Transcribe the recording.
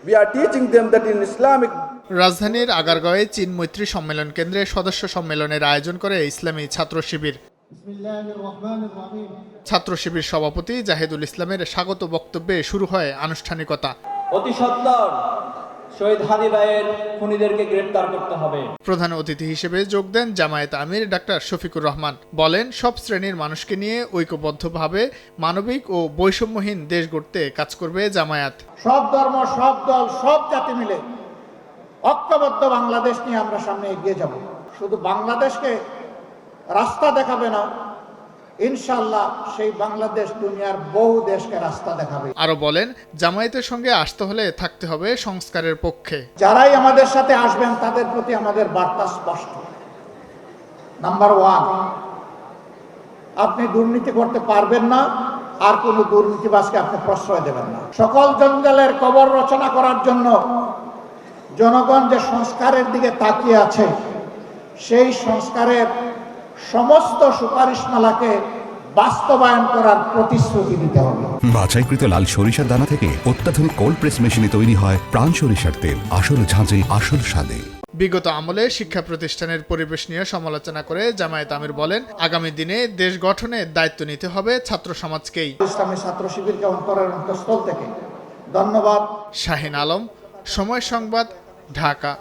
We are teaching them that in Islamic রাজধানীর আগারগাঁওয়ে চীন মৈত্রী সম্মেলন কেন্দ্রে সদস্য সম্মেলনের আয়োজন করে ইসলামী ছাত্র শিবির। ছাত্র শিবির সভাপতি জাহিদুল ইসলামের স্বাগত বক্তব্যে শুরু হয় আনুষ্ঠানিকতা। অতি সত্বর শহীদ হাদি ভাইয়ের খুনিদেরকে গ্রেফতার করতে হবে। প্রধান অতিথি হিসেবে যোগ দেন জামায়াত আমির ডাক্তার শফিকুর রহমান। বলেন, সব শ্রেণীর মানুষকে নিয়ে ঐক্যবদ্ধভাবে মানবিক ও বৈষম্যহীন দেশ গড়তে কাজ করবে জামায়াত। সব ধর্ম, সব দল, সব জাতি মিলে ঐক্যবদ্ধ বাংলাদেশ নিয়ে আমরা সামনে এগিয়ে যাব। শুধু বাংলাদেশকে রাস্তা দেখাবে না, ইনশাআল্লাহ সেই বাংলাদেশ দুনিয়ার বহু দেশকে রাস্তা দেখাবে। আরো বলেন, জামায়াতের সঙ্গে আসতে হলে থাকতে হবে সংস্কারের পক্ষে। যারাই আমাদের সাথে আসবেন তাদের প্রতি আমাদের বার্তা স্পষ্ট। নাম্বার 1, আপনি দুর্নীতি করতে পারবেন না, আর কোনো দুর্নীতিবাজকে আপনি প্রশ্রয় দেবেন না। সকল জঞ্জালের কবর রচনা করার জন্য জনগণ যে সংস্কারের দিকে তাকিয়ে আছে, সেই সংস্কারের সমস্ত সুপারিশমালাকে বাস্তবায়ন করার প্রতিশ্রুতি দিতে হবে। বাছাইকৃত লাল সরিষার দানা থেকে অত্যাধুনিক কোল্ড প্রেস মেশিনে তৈরি হয় প্রাণ সরিষার তেল, আসল ঝাঁঝে আসল স্বাদে। বিগত আমলে শিক্ষা প্রতিষ্ঠানের পরিবেশ নিয়ে সমালোচনা করে জামায়াত আমির বলেন, আগামী দিনে দেশ গঠনের দায়িত্ব নিতে হবে ছাত্র সমাজকেই। ইসলামী ছাত্র শিবিরকে অন্তরের অন্তঃস্থল থেকে ধন্যবাদ। শাহিন আলম, সময় সংবাদ, ঢাকা।